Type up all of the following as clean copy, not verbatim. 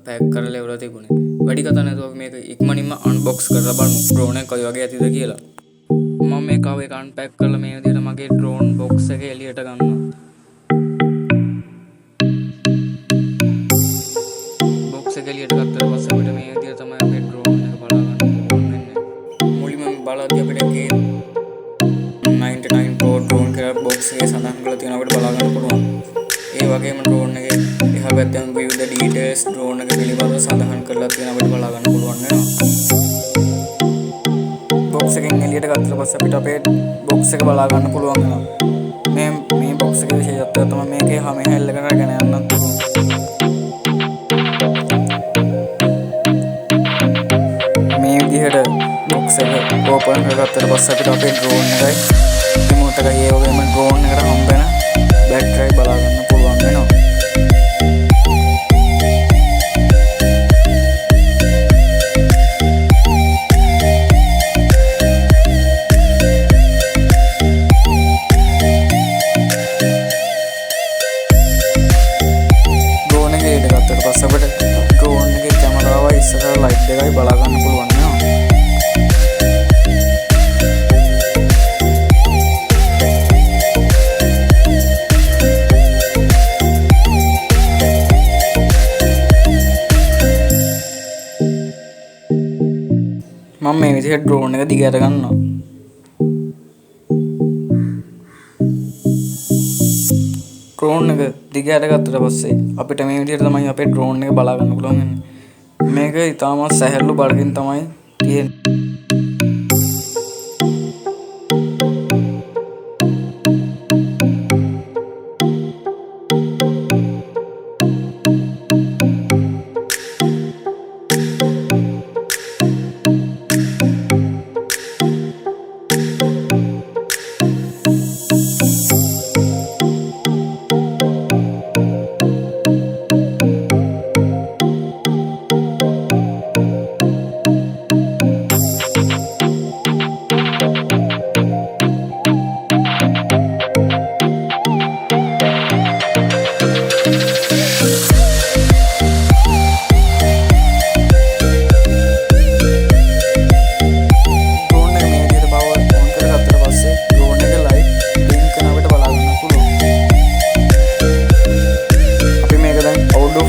Pack කරලා ඉවරලා තිබුණේ. වැඩි කතා නැතුව අපි මේක ඉක්මනින්ම අන්බොක්ස් කරලා බලමු ඩ්‍රෝන් එක කොයි වගේ ඇතිද කියලා. මම මේක ආව එක අන්පැක් කරලා මේ විදිහට මගේ ඩ්‍රෝන් බොක්ස් එක එළියට ගන්නවා. බොක්ස් එක එළියට ගත්තට පස්සේ අපිට මේ විදිහට තමයි අපේ ඩ්‍රෝන් එක බලා ගන්න පුළුවන් වෙන්නේ. මුලින්ම බලද්දී අපිට E99 Pro Drone කියලා බොක්ස් එකේ සඳහන් කරලා තියෙනවා අපිට බලා ගන්න පුළුවන්. ඒ වගේම ඩ්‍රෝන් එකේ එහා පැත්තෙන් විවිධ ඩීටේල්ස් ඩ්‍රෝන් එක පිළිබඳව සඳහන් කරලා තියෙනවා අපිට බලා ගන්න පුළුවන් වෙනවා. බොක්ස් එකෙන් එළියට ගත්තට පස්සේ අපිට අපේ බොක්ස් එක බලා ගන්න පුළුවන් වෙනවා. මේ බොක්ස් එකේ විශේෂත්වය තමයි මේකේ හැම හැල්ලකට ගෙන යන්නත් පුළුවන්. මේ විදිහට බොක්ස් එක ඕපන් කරගත්තට පස්සේ අපිට අපේ ඩ්‍රෝන් එකයි රිමෝට් එකයි ඒ වගේම ඩ්‍රෝන් එකට හම්බ වෙන බැටරි බලා ගන්න පුළුවන් වෙනවා. ඩ්‍රෝන් එක එළියට ගත්තට පස්සේ අපිට ඩ්‍රෝන් එකේ කැමරාවයි ඉස්සරහ ලයිට් එකයි බලා ගන්න පුළුවන් වෙනවා. මම මේ විදිහට ඩ්‍රෝන් එක දිගට ගන්නවා. ඩ්‍රෝන් එක දිගට ගත්තට පස්සේ අපිට මේ විදිහට තමයි අපේ ඩ්‍රෝන් එක බලා ගන්න පුළුවන් වෙන්නේ. මේක ඉතාමත් සැහැල්ලු බඩකින් තමයි තියෙන්නේ.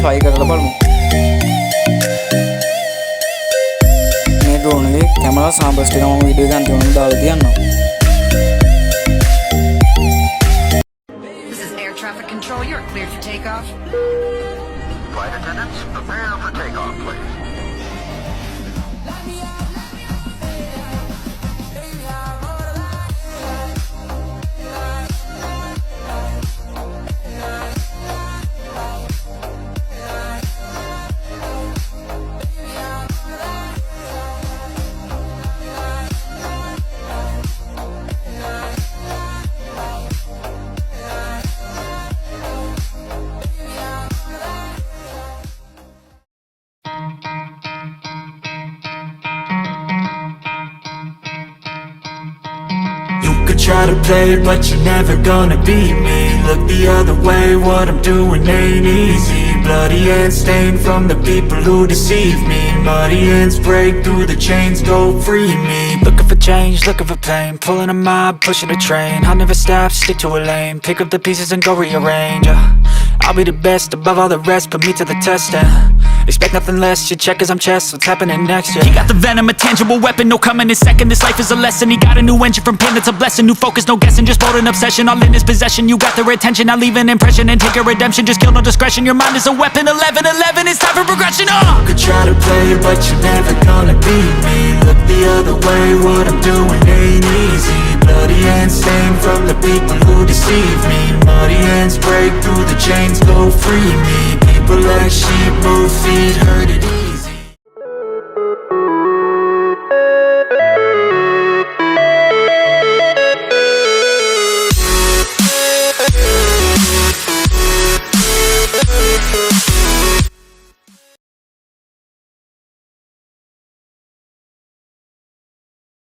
ෆ්ලයි කරලා බලමු. මේ ඩ්‍රෝන් එකේ කැමරා සාම්පල්ස් ටික මම වීඩියෝ එකෙන් තුනක් දාලා තියන්නම්. This is air traffic control. You're cleared for takeoff. Flight attendants, prepare for takeoff, please. Try to play, but you're never gonna beat me. Look the other way, what I'm doing ain't easy. Bloody hands stained from the people who deceive me. Muddy hands break through the chains, go free me. Looking for change, looking for pain. Pulling a mob, pushing a train. I'll never stop, stick to a lane. Pick up the pieces and go rearrange. I'll be the best above all the rest, put me to the test and expect nothing less, you check as I'm chess, what's happening next, yeah. He got the venom, a tangible weapon, no coming in second. This life is a lesson, he got a new engine from pain, that's a blessing. New focus, no guessing, just bold and obsession. All in his possession, you got their attention. I leave an impression and take a redemption. Just kill, no discretion, your mind is a weapon. 11-11, it's time for progression, You could try to play it, but you're never gonna beat me. Look the other way, what I'm doing ain't easy. Bloody hands stained from the people who deceive me. Muddy hands break through the chains, go free me. People like sheep move feet, heard it